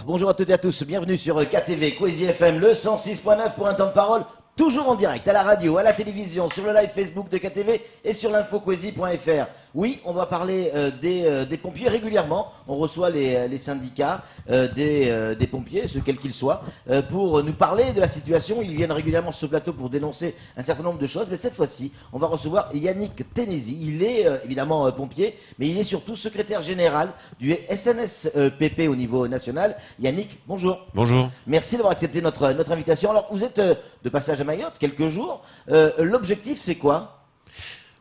Bonjour à toutes et à tous, bienvenue sur KTV, Kwezi FM, le 106.9 pour un temps de parole, toujours en direct, à la radio, à la télévision, sur le live Facebook de KTV et sur l'infokwezi.fr. Oui, on va parler des pompiers régulièrement, on reçoit les syndicats des pompiers, ceux quels qu'ils soient, pour nous parler de la situation. Ils viennent régulièrement sur ce plateau pour dénoncer un certain nombre de choses, mais cette fois-ci, on va recevoir Yannick Ténézy. Il est évidemment pompier, mais il est surtout secrétaire général du SNSPP au niveau national. Yannick, bonjour. Bonjour. Merci d'avoir accepté notre invitation. Alors, vous êtes de passage à Mayotte, quelques jours. L'objectif, c'est quoi ?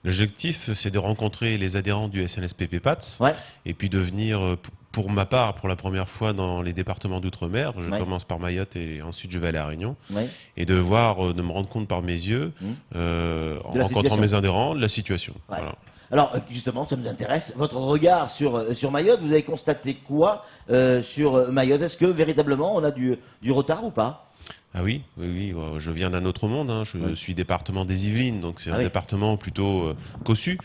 L'objectif, c'est de rencontrer les adhérents du SNSPP PATS, Ouais. et puis de venir, pour ma part, pour la première fois dans les départements d'outre-mer. Je Ouais. commence par Mayotte et ensuite je vais à La Réunion. Ouais. Et de voir, de me rendre compte par mes yeux, en la rencontrant situation. mes adhérents, de la situation. Ouais. Voilà. Alors, justement, ça nous intéresse. Votre regard sur Mayotte, vous avez constaté quoi sur Mayotte ? Est-ce que véritablement on a du retard ou pas ? Ah oui, je viens d'un autre monde, hein. Je suis département des Yvelines, donc c'est un oui. département plutôt cossu,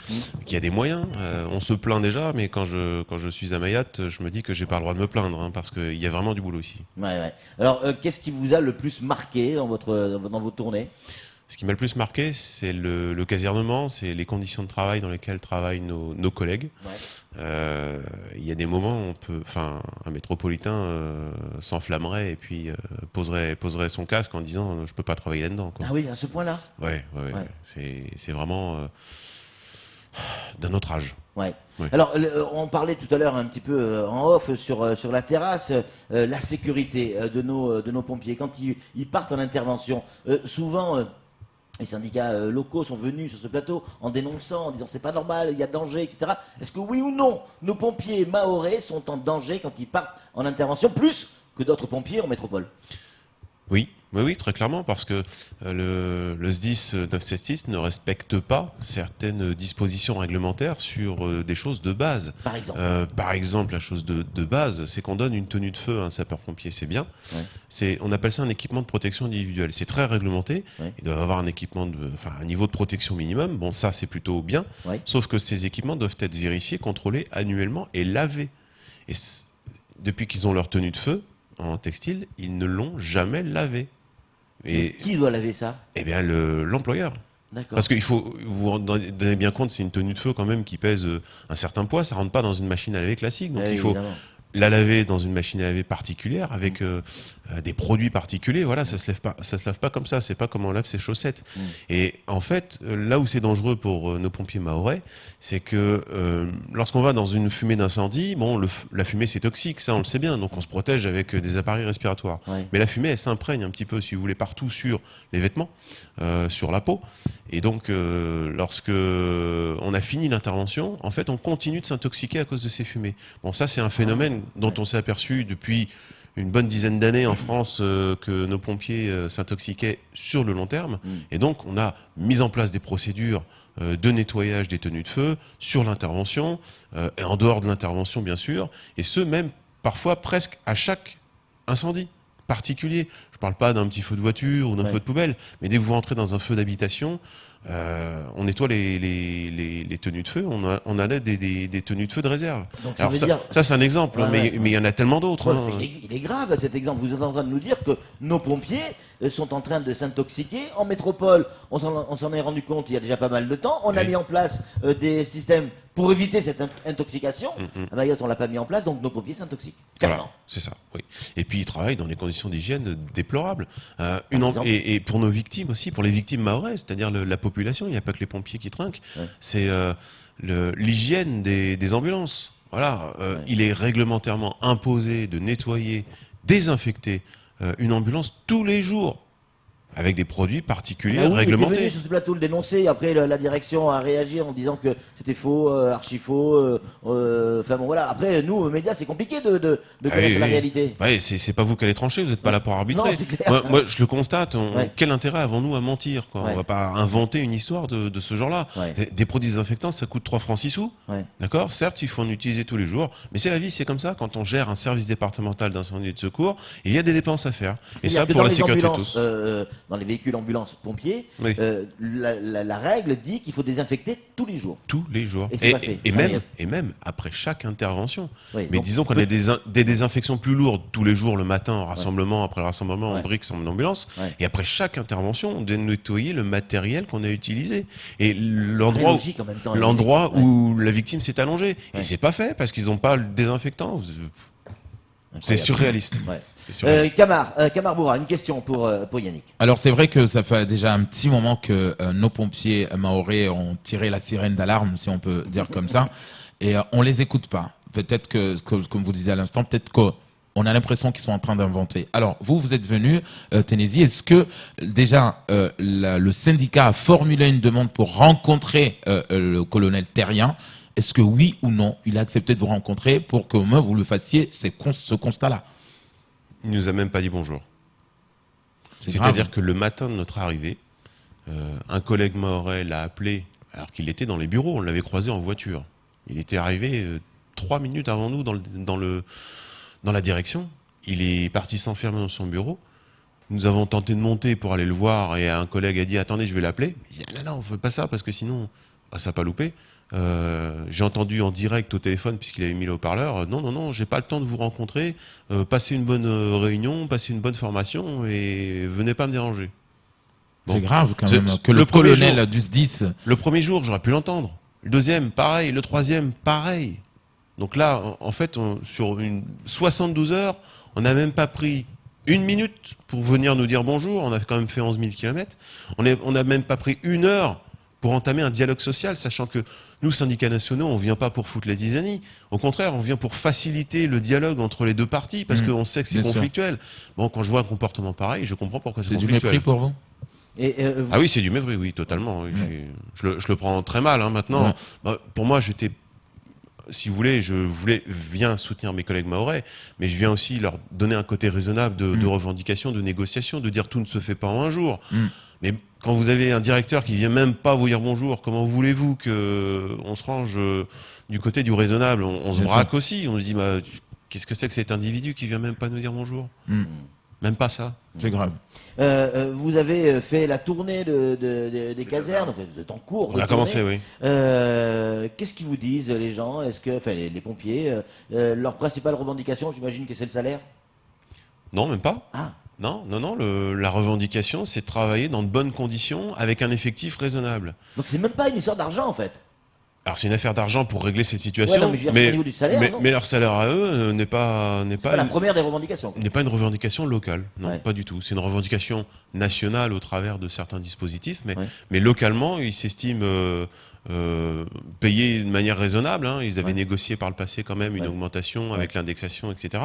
qui a des moyens. On se plaint déjà, mais quand je suis à Mayotte, je me dis que j'ai pas le droit de me plaindre, hein, parce qu'il y a vraiment du boulot ici. Ouais. Alors, qu'est-ce qui vous a le plus marqué dans vos tournées ? Ce qui m'a le plus marqué, c'est le casernement, c'est les conditions de travail dans lesquelles travaillent nos collègues. Ouais. Il y a des moments où un métropolitain s'enflammerait et puis poserait son casque en disant je peux pas travailler là-dedans, quoi. Ah oui, à ce point-là ? Ouais. C'est vraiment d'un autre âge. Ouais. Oui. Alors, on parlait tout à l'heure un petit peu en off sur la terrasse, la sécurité de nos pompiers. Quand ils partent en intervention, souvent... les syndicats locaux sont venus sur ce plateau en dénonçant, en disant c'est pas normal, il y a danger, etc. Est-ce que oui ou non, nos pompiers mahorais sont en danger quand ils partent en intervention, plus que d'autres pompiers en métropole ? Oui, très clairement, parce que le SDIS 976 ne respecte pas certaines dispositions réglementaires sur des choses de base. Par exemple. Par exemple, la chose de base, c'est qu'on donne une tenue de feu à un sapeur-pompier, c'est bien. Ouais. On appelle ça un équipement de protection individuelle. C'est très réglementé. Ouais. Il doit avoir un niveau de protection minimum. Bon, ça, c'est plutôt bien. Ouais. Sauf que ces équipements doivent être vérifiés, contrôlés annuellement et lavés. Et depuis qu'ils ont leur tenue de feu en textile, ils ne l'ont jamais lavé. Et qui doit laver ça ? Eh bien, l'employeur. D'accord. Parce qu'il faut, vous vous donnez bien compte, c'est une tenue de feu quand même qui pèse un certain poids, ça rentre pas dans une machine à laver classique, donc il faut Évidemment. la laver dans une machine à laver particulière avec des produits particuliers. Voilà, ça se lave pas comme ça. C'est pas comme on lave ses chaussettes. Et en fait, là où c'est dangereux pour nos pompiers mahorais, c'est que lorsqu'on va dans une fumée d'incendie, la fumée c'est toxique, ça on le sait bien, donc on se protège avec des appareils respiratoires. Ouais. Mais la fumée, elle s'imprègne un petit peu, si vous voulez, partout sur les vêtements, sur la peau. Et donc, lorsque on a fini l'intervention, en fait, on continue de s'intoxiquer à cause de ces fumées. Bon, ça, c'est un phénomène dont on s'est aperçu depuis une bonne dizaine d'années en France, que nos pompiers s'intoxiquaient sur le long terme. Et donc, on a mis en place des procédures de nettoyage des tenues de feu sur l'intervention, et en dehors de l'intervention, bien sûr, et ce, même parfois presque à chaque incendie particulier. Je ne parle pas d'un petit feu de voiture ou d'un feu de poubelle, mais dès que vous rentrez dans un feu d'habitation, on nettoie les tenues de feu, on a des tenues de feu de réserve. Donc, Alors veut ça, dire... ça c'est un exemple, mais il y en a tellement d'autres. Ouais, il est grave cet exemple. Vous êtes en train de nous dire que nos pompiers sont en train de s'intoxiquer. En métropole, on s'en est rendu compte il y a déjà pas mal de temps. On a mis en place des systèmes pour éviter cette intoxication. À Mayotte, on l'a pas mis en place, donc nos pompiers s'intoxiquent. Voilà, c'est ça, oui. Et puis ils travaillent dans des conditions d'hygiène déplorables. Et pour nos victimes aussi, pour les victimes mahoraises, c'est-à-dire la population, il n'y a pas que les pompiers qui trinquent, c'est l'hygiène des ambulances. Voilà, il est réglementairement imposé de nettoyer, désinfecter une ambulance tous les jours, avec des produits particuliers réglementés. Il était venu sur ce plateau le dénoncer, après la direction a réagi en disant que c'était faux, archi faux. Enfin bon voilà, après nous, aux médias, c'est compliqué de connaître la réalité. Ouais, c'est pas vous qui allez trancher, vous n'êtes pas là pour arbitrer. Non, c'est clair. Moi, je le constate, quel intérêt avons-nous à mentir, quoi ? On va pas inventer une histoire de ce genre-là. Des produits désinfectants, ça coûte 3 francs 6 sous. D'accord ? Certes, il faut en utiliser tous les jours, mais c'est la vie, c'est comme ça. Quand on gère un service départemental d'incendie et de secours, il y a des dépenses à faire. Et ça, pour la sécurité de tous. dans les véhicules ambulances pompiers, Oui. la règle dit qu'il faut désinfecter tous les jours. Tous les jours. Et c'est pas fait. Et même après chaque intervention. Oui, Mais donc, disons qu'on a des désinfections plus lourdes tous les jours le matin, au rassemblement, après le rassemblement, en Ouais. briques, en ambulance. Ouais. Et après chaque intervention, on doit nettoyer le matériel qu'on a utilisé. Et c'est l'endroit où, logique en même temps. l'endroit Ouais. où la victime s'est allongée. Ouais. Et c'est pas fait parce qu'ils n'ont pas le désinfectant. C'est Incroyable. surréaliste. Ouais. C'est surréaliste. Camar Bourra, une question pour Yannick. Alors c'est vrai que ça fait déjà un petit moment que nos pompiers mahorais ont tiré la sirène d'alarme, si on peut dire comme ça, et on les écoute pas. Peut-être que, comme vous disiez à l'instant, peut-être qu'on a l'impression qu'ils sont en train d'inventer. Alors vous êtes venu, Tennessee, est-ce que déjà le syndicat a formulé une demande pour rencontrer le colonel Terrien? Est-ce que oui ou non, il a accepté de vous rencontrer pour qu'au moins vous le fassiez ce constat-là? Il nous a même pas dit bonjour. C'est-à-dire que le matin de notre arrivée, un collègue mahorais l'a appelé alors qu'il était dans les bureaux. On l'avait croisé en voiture. Il était arrivé 3 minutes avant nous dans la direction. Il est parti s'enfermer dans son bureau. Nous avons tenté de monter pour aller le voir et un collègue a dit « Attendez, je vais l'appeler ». Il dit « Non, on ne fait pas ça parce que sinon, ça n'a pas loupé ». J'ai entendu en direct au téléphone, puisqu'il avait mis le haut-parleur, non, j'ai pas le temps de vous rencontrer, passez une bonne réunion, passez une bonne formation et venez pas me déranger. C'est Bon. grave quand même que Le le premier colonel jour. du SDIS... Le premier jour, j'aurais pu l'entendre. Le deuxième, pareil. Le troisième, pareil. Donc là, en fait, sur 72 heures, on n'a même pas pris 1 minute pour venir nous dire bonjour. On a quand même fait 11 000 km. On n'a même pas pris 1 heure pour entamer un dialogue social, sachant que nous, syndicats nationaux, on ne vient pas pour foutre les tisanies. Au contraire, on vient pour faciliter le dialogue entre les deux parties, parce qu'on sait que c'est bien sûr. conflictuel. Bon, quand je vois un comportement pareil, je comprends pourquoi c'est C'est du conflictuel. mépris pour vous? Ah oui, c'est du mépris, oui, totalement. Oui. Je le prends très mal, hein, maintenant. Ouais. Bah, pour moi, si vous voulez, viens soutenir mes collègues mahorais, mais je viens aussi leur donner un côté raisonnable de revendication, de négociation, de dire tout ne se fait pas en un jour. Mais quand vous avez un directeur qui vient même pas vous dire bonjour, comment voulez-vous qu'on se range du côté du raisonnable? On se Bien braque sûr. aussi. On se dit, qu'est-ce que c'est que cet individu qui vient même pas nous dire bonjour? Même pas ça. C'est grave. Vous avez fait la tournée des casernes, enfin, vous êtes en cours. On a commencé, oui. Qu'est-ce qu'ils vous disent les gens? Est-ce que, enfin, les pompiers, leur principale revendication, j'imagine que c'est le salaire? Non, même pas. Ah, Non, la revendication, c'est de travailler dans de bonnes conditions avec un effectif raisonnable. donc c'est même pas une histoire d'argent en fait. Alors c'est une affaire d'argent pour régler cette situation, Ouais, non, mais je veux dire, c'est au niveau du salaire, non mais leur salaire à eux n'est pas C'est pas la première des revendications. n'est pas une revendication locale, non, Ouais. pas du tout. C'est une revendication nationale au travers de certains dispositifs, Ouais. mais localement, ils s'estiment payés de manière raisonnable. Hein. Ils avaient Ouais. négocié par le passé quand même une Ouais. augmentation avec l'indexation, etc.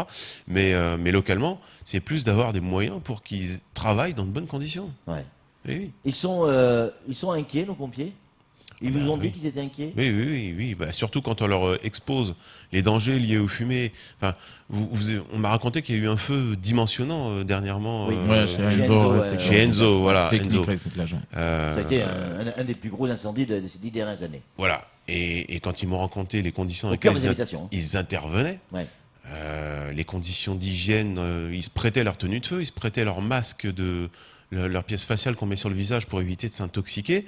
Mais localement, c'est plus d'avoir des moyens pour qu'ils travaillent dans de bonnes conditions. Ouais. Et oui. Ils sont inquiets, nos pompiers? Ils vous ont dit oui. qu'ils étaient inquiets? Oui. Bah, surtout quand on leur expose les dangers liés aux fumées. Enfin, on m'a raconté qu'il y a eu un feu dimensionnant dernièrement. Oui. Ouais, chez chez Enzo, Enzo, ouais, ouais, c'est ouais. Chez Enzo, voilà. Technique Enzo. recyclage. Ça a été un des plus gros incendies de ces 10 dernières années. Voilà. Et quand ils m'ont raconté les conditions dans Au cœur lesquelles des habitations. ils intervenaient, Ouais. les conditions d'hygiène, ils se prêtaient leur tenue de feu, ils se prêtaient leur masque leur pièce faciale qu'on met sur le visage pour éviter de s'intoxiquer.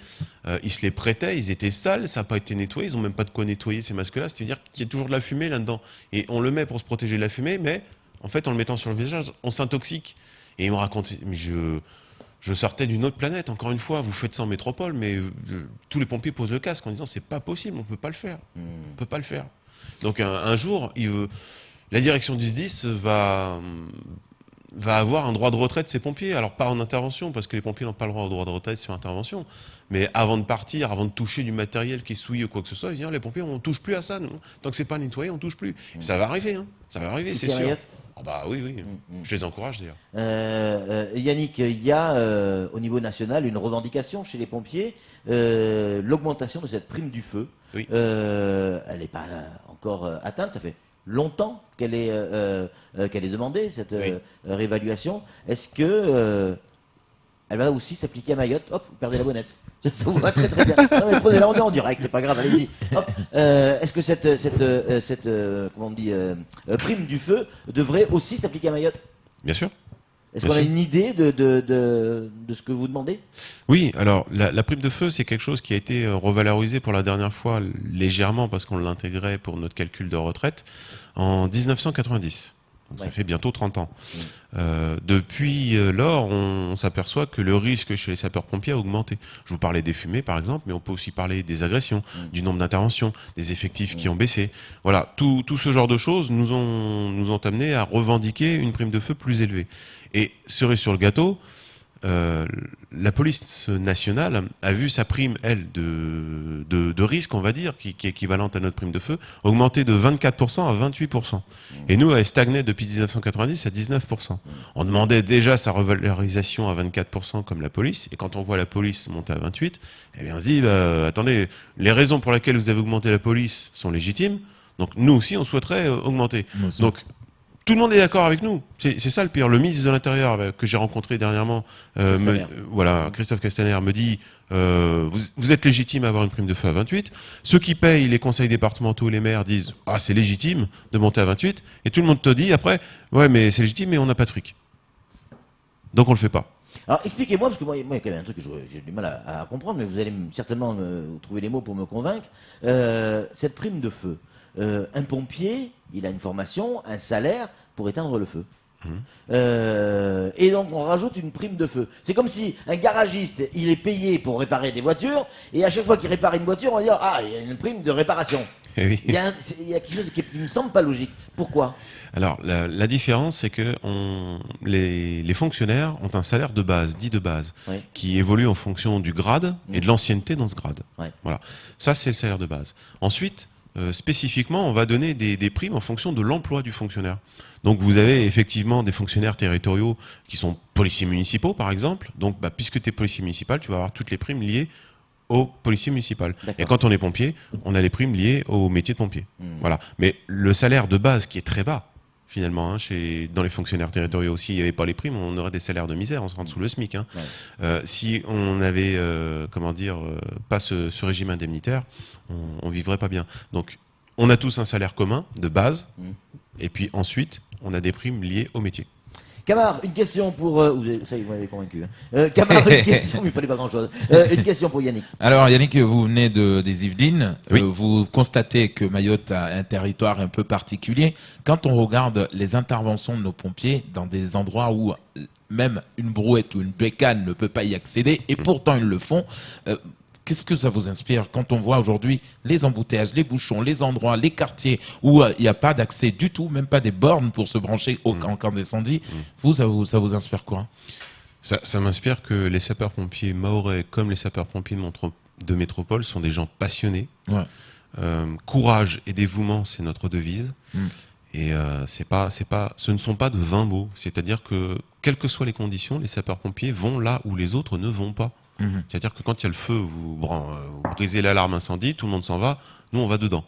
Ils se les prêtaient, ils étaient sales, ça n'a pas été nettoyé, ils n'ont même pas de quoi nettoyer ces masques-là, c'est-à-dire qu'il y a toujours de la fumée là-dedans. Et on le met pour se protéger de la fumée, mais en fait, en le mettant sur le visage, on s'intoxique. Et ils me racontaient, mais je sortais d'une autre planète, encore une fois, vous faites ça en métropole, mais tous les pompiers posent le casque en disant c'est pas possible, on peut pas le faire. On peut pas le faire. Donc un jour, la direction du SDIS va avoir un droit de retraite de ses pompiers. Alors pas en intervention, parce que les pompiers n'ont pas le droit au droit de retraite sur intervention, mais avant de partir, avant de toucher du matériel qui est souillé ou quoi que ce soit, ils disent, les pompiers, on touche plus à ça, nous. Tant que c'est pas nettoyé, on touche plus. Et ça va arriver, hein. Ça va arriver, c'est Ici à sûr. Mayotte? Ah bah oui. Je les encourage d'ailleurs. Yannick, il y a au niveau national une revendication chez les pompiers, l'augmentation de cette prime du feu. Oui. Elle n'est pas encore atteinte, ça fait longtemps qu'elle est demandée, cette réévaluation. Est-ce que elle va aussi s'appliquer à Mayotte? Hop, vous perdez la bonnette. Ça vous va très très bien. Non, mais prenez-la en direct, c'est pas grave, allez-y. Hop. Est-ce que cette comment on dit, prime du feu devrait aussi s'appliquer à Mayotte? Bien sûr. Est-ce Bien qu'on a sûr. une idée de ce que vous demandez? Oui, alors la prime de feu, c'est quelque chose qui a été revalorisé pour la dernière fois légèrement parce qu'on l'intégrait pour notre calcul de retraite en 1990. Donc ça Ouais. fait bientôt 30 ans. Depuis lors, on s'aperçoit que le risque chez les sapeurs-pompiers a augmenté. Je vous parlais des fumées, par exemple, mais on peut aussi parler des agressions, du nombre d'interventions, des effectifs qui ont baissé. Voilà, tout ce genre de choses nous ont amené à revendiquer une prime de feu plus élevée. Et cerise sur le gâteau, la police nationale a vu sa prime, elle, de risque, on va dire, qui est équivalente à notre prime de feu, augmenter de 24% à 28%. Et nous, elle stagnait depuis 1990 à 19%. On demandait déjà sa revalorisation à 24% comme la police, et quand on voit la police monter à 28%, eh bien on se dit, attendez, les raisons pour lesquelles vous avez augmenté la police sont légitimes, donc nous aussi, on souhaiterait augmenter. Nous aussi. Donc, tout le monde est d'accord avec nous. C'est ça le pire. Le ministre de l'Intérieur que j'ai rencontré dernièrement, Castaner. voilà, Christophe Castaner, me dit vous êtes légitime à avoir une prime de feu à 28. Ceux qui payent, les conseils départementaux, les maires, disent c'est légitime de monter à 28. Et tout le monde te dit après ouais, mais c'est légitime, mais on n'a pas de fric. Donc on le fait pas. Alors expliquez-moi, parce que moi, il y a quand même un truc que j'ai du mal à comprendre, mais vous allez certainement trouver les mots pour me convaincre. Cette prime de feu, un pompier, il a une formation, un salaire pour éteindre le feu. Et donc on rajoute une prime de feu. C'est comme si un garagiste, il est payé pour réparer des voitures, et à chaque fois qu'il répare une voiture, on va dire il y a une prime de réparation. Eh oui. Il y a quelque chose qui ne me semble pas logique. Pourquoi? Alors, la différence, c'est que les fonctionnaires ont un salaire de base, dit de base, Oui. qui évolue en fonction du grade et de l'ancienneté dans ce grade. Ouais. Voilà. Ça, c'est le salaire de base. Ensuite, spécifiquement, on va donner des primes en fonction de l'emploi du fonctionnaire. Donc, vous avez effectivement des fonctionnaires territoriaux qui sont policiers municipaux, par exemple. Donc, puisque tu es policier municipal, tu vas avoir toutes les primes liées au policier municipal. D'accord. Et quand on est pompier, on a les primes liées au métier de pompier. Voilà. Mais le salaire de base qui est très bas, finalement, dans les fonctionnaires territoriaux aussi, il n'y avait pas les primes, on aurait des salaires de misère, on se rend sous le SMIC. Si on avait, pas ce régime indemnitaire, on vivrait pas bien. Donc, on a tous un salaire commun de base, et puis ensuite, on a des primes liées au métier. Camar, une question pour... ça y est, vous m'avez convaincu. Camar, une question, il ne fallait pas grand-chose. Une question pour Yannick. Alors Yannick, vous venez des Yvelines, Oui. vous constatez que Mayotte a un territoire un peu particulier. Quand on regarde les interventions de nos pompiers dans des endroits où même une brouette ou une bécane ne peut pas y accéder, et pourtant ils le font, qu'est-ce que ça vous inspire quand on voit aujourd'hui les embouteillages, les bouchons, les endroits, les quartiers où il n'y a pas d'accès du tout, même pas des bornes pour se brancher en cas d'incendie? Ça vous inspire quoi? Ça m'inspire que les sapeurs-pompiers mahorais, comme les sapeurs-pompiers de métropole, sont des gens passionnés. Ouais. Courage et dévouement, c'est notre devise. Et ce ne sont pas de vains mots. C'est-à-dire que, quelles que soient les conditions, les sapeurs-pompiers vont là où les autres ne vont pas. C'est-à-dire que quand il y a le feu, vous brisez l'alarme incendie, tout le monde s'en va, nous on va dedans.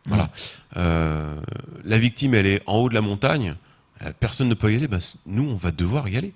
Voilà. La victime, elle est en haut de la montagne, personne ne peut y aller, nous on va devoir y aller.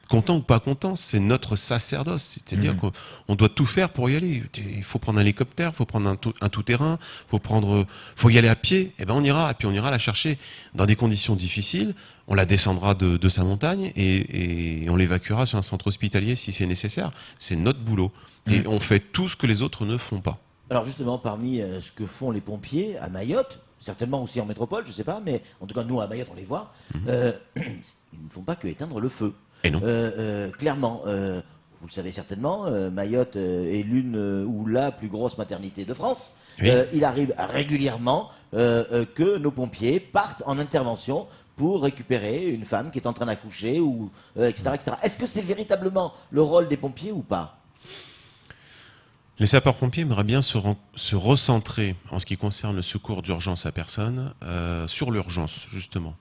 Content ou pas content, c'est notre sacerdoce. C'est-à-dire qu'on doit tout faire pour y aller. Il faut prendre un hélicoptère, il faut prendre un tout-terrain, faut y aller à pied. Et ben on ira, et puis on ira la chercher dans des conditions difficiles. On la descendra de sa montagne et on l'évacuera sur un centre hospitalier si c'est nécessaire. C'est notre boulot. Et on fait tout ce que les autres ne font pas. Alors justement, parmi ce que font les pompiers à Mayotte, certainement aussi en métropole, je ne sais pas, mais en tout cas nous à Mayotte on les voit, ils ne font pas que éteindre le feu. Et non. Clairement, vous le savez certainement, Mayotte est l'une ou la plus grosse maternité de France. Oui. Il arrive régulièrement que nos pompiers partent en intervention pour récupérer une femme qui est en train d'accoucher, etc., etc. Est-ce que c'est véritablement le rôle des pompiers ou pas? Les sapeurs-pompiers aimeraient bien se recentrer en ce qui concerne le secours d'urgence à personne sur l'urgence, justement,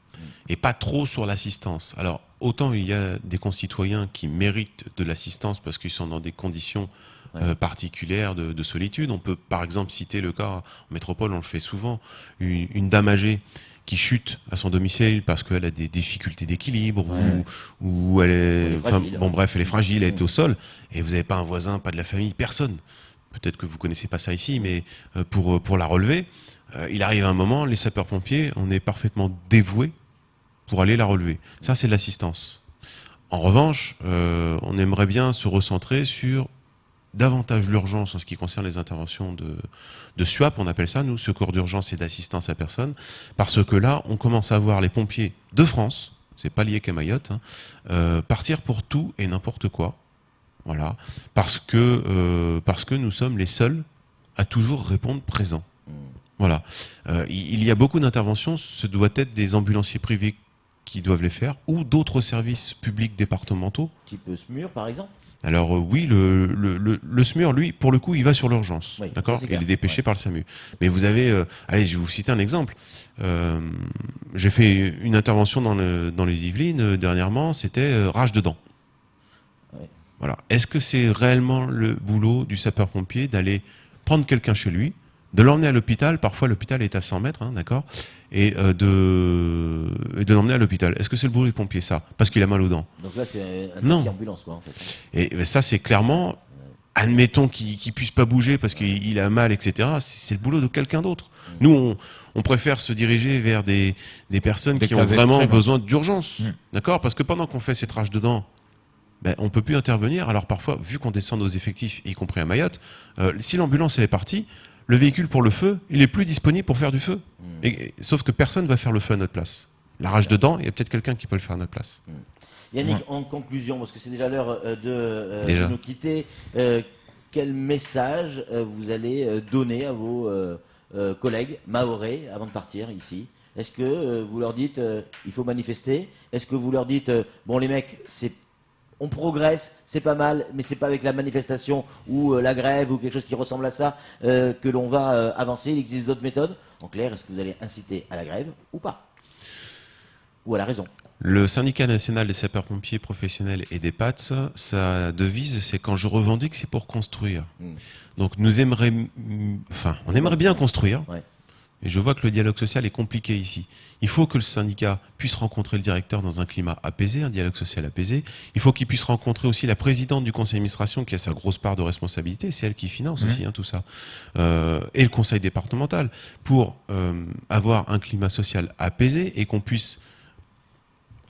et pas trop sur l'assistance. Alors, autant il y a des concitoyens qui méritent de l'assistance parce qu'ils sont dans des conditions particulières de solitude. On peut, par exemple, citer le cas, en métropole, on le fait souvent, une dame âgée qui chute à son domicile parce qu'elle a des difficultés d'équilibre ou elle est, fragile. elle est fragile, elle est au sol, et vous n'avez pas un voisin, pas de la famille, personne. Peut-être que vous connaissez pas ça ici, mais pour la relever, il arrive un moment, les sapeurs-pompiers, on est parfaitement dévoués pour aller la relever. Ça, c'est de l'assistance. En revanche, on aimerait bien se recentrer sur davantage l'urgence en ce qui concerne les interventions de SUAP, on appelle ça, nous, secours d'urgence et d'assistance à personne, parce que là, on commence à voir les pompiers de France, c'est pas lié qu'à Mayotte, partir pour tout et n'importe quoi. Voilà, parce que nous sommes les seuls à toujours répondre présent. Voilà, il y a beaucoup d'interventions, ce doit être des ambulanciers privés qui doivent les faire, ou d'autres services publics départementaux. Type SMUR, par exemple. Alors oui, le SMUR, lui, pour le coup, il va sur l'urgence, Oui, d'accord. ça, c'est Il est clair. dépêché par le SAMU. Mais vous avez, allez, je vais vous citer un exemple. J'ai fait une intervention dans les Yvelines dernièrement, c'était rage de dents. Ouais. Voilà. Est-ce que c'est réellement le boulot du sapeur-pompier d'aller prendre quelqu'un chez lui, de l'emmener à l'hôpital, parfois l'hôpital est à 100 mètres, hein, d'accord, et de l'emmener à l'hôpital. Est-ce que c'est le boulot du pompier, ça? Parce qu'il a mal aux dents. Donc là, c'est un Non. taxi ambulance, quoi, en fait. Et ça, c'est clairement, admettons qu'il puisse pas bouger parce qu'il a mal, etc. C'est le boulot de quelqu'un d'autre. Nous, on préfère se diriger vers des personnes Des qui ont cas vraiment extrêmes. besoin d'urgence, d'accord? Parce que pendant qu'on fait cette rage dedans, ben, on peut plus intervenir. Alors parfois, vu qu'on descend nos effectifs, y compris à Mayotte, si l'ambulance elle est partie, le véhicule pour le feu, il est plus disponible pour faire du feu. Sauf que personne va faire le feu à notre place. La rage dedans, il y a peut-être quelqu'un qui peut le faire à notre place. Yannick, Ouais. en conclusion, parce que c'est déjà l'heure Déjà. de nous quitter, quel message vous allez donner à vos collègues mahorais avant de partir ici? Est-ce que vous leur dites il faut manifester? Est-ce que vous leur dites bon les mecs, on progresse, c'est pas mal, mais c'est pas avec la manifestation ou la grève ou quelque chose qui ressemble à ça que l'on va avancer? Il existe d'autres méthodes. En clair, est-ce que vous allez inciter à la grève ou pas? Ou à la raison? Le syndicat national des sapeurs-pompiers professionnels et des PATS, sa devise, c'est quand je revendique, c'est pour construire. Donc on aimerait bien construire. Ouais. Et je vois que le dialogue social est compliqué ici. Il faut que le syndicat puisse rencontrer le directeur dans un climat apaisé, un dialogue social apaisé. Il faut qu'il puisse rencontrer aussi la présidente du conseil d'administration qui a sa grosse part de responsabilité. C'est elle qui finance aussi tout ça. Et le conseil départemental pour avoir un climat social apaisé et qu'on puisse,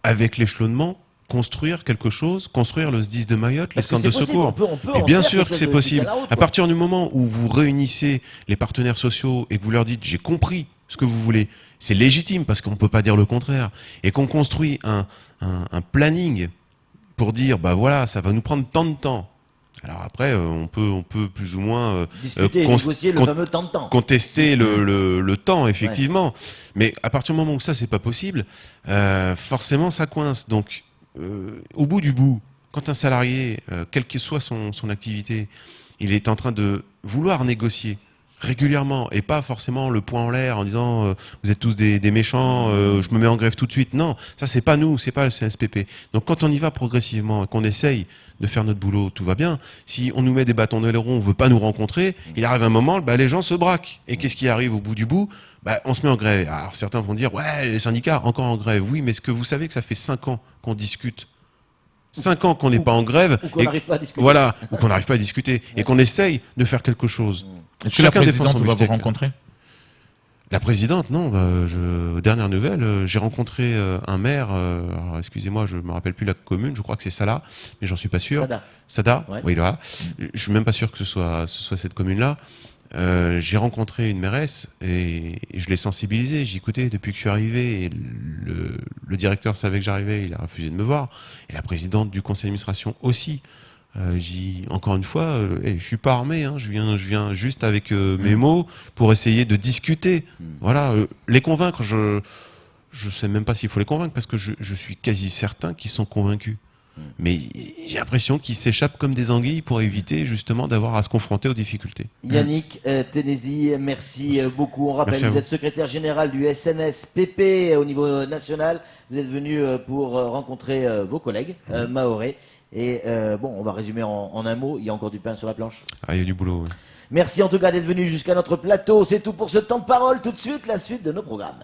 avec l'échelonnement, construire quelque chose, construire le SDIS de Mayotte, les Parce que centres de c'est possible, secours. on peut Et en bien faire sûr quelque que chose c'est de possible. tient la route, À quoi. partir du moment où vous réunissez les partenaires sociaux et que vous leur dites j'ai compris ce que vous voulez, c'est légitime parce qu'on ne peut pas dire le contraire, et qu'on construit un planning pour dire bah voilà, ça va nous prendre tant de temps. Alors après, on peut plus ou moins Discuter et négocier le fameux temps de temps. contester le temps, effectivement. Mais à partir du moment où ça, c'est pas possible, forcément, ça coince. Donc, au bout du bout, quand un salarié, quelle que soit son activité, il est en train de vouloir négocier régulièrement et pas forcément le poing en l'air en disant vous êtes tous des méchants, je me mets en grève tout de suite. Non, ça c'est pas nous, c'est pas le CNSPP. Donc quand on y va progressivement, qu'on essaye de faire notre boulot, tout va bien. Si on nous met des bâtons dans les roues, on veut pas nous rencontrer, il arrive un moment, bah, les gens se braquent. Et qu'est-ce qui arrive au bout du bout? Bah, on se met en grève. Alors certains vont dire ouais, les syndicats encore en grève. Oui, mais est-ce que vous savez que ça fait 5 ans qu'on discute? 5 ans qu'on n'est pas en grève, Ou qu'on n'arrive pas à discuter. voilà, ou qu'on n'arrive pas à discuter, et qu'on essaye de faire quelque chose. Est-ce que la Chacun défend présidente son va vous bistec. rencontrer? La présidente, non. Aux dernières nouvelles, j'ai rencontré un maire. Alors, excusez-moi, je me rappelle plus la commune. Je crois que c'est Salah, mais j'en suis pas sûr. Sada. Ouais. Oui, voilà. Je suis même pas sûr que ce soit cette commune-là. J'ai rencontré une mairesse et je l'ai sensibilisée. J'ai écouté depuis que je suis arrivé et le directeur savait que j'arrivais, il a refusé de me voir. Et la présidente du conseil d'administration aussi. Encore une fois, je suis pas armé, hein, je viens juste avec mes mots pour essayer de discuter. Voilà, les convaincre, je sais même pas s'il faut les convaincre parce que je suis quasi certain qu'ils sont convaincus. Mais j'ai l'impression qu'ils s'échappent comme des anguilles pour éviter justement d'avoir à se confronter aux difficultés. Yannick Ténési, merci beaucoup. On rappelle, Merci à vous vous. êtes secrétaire général du SNSPP au niveau national. Vous êtes venu pour rencontrer vos collègues mahorais. Et bon, on va résumer en un mot. Il y a encore du pain sur la planche. Ah, il y a du boulot. Oui. Merci en tout cas d'être venu jusqu'à notre plateau. C'est tout pour ce temps de parole. Tout de suite, la suite de nos programmes.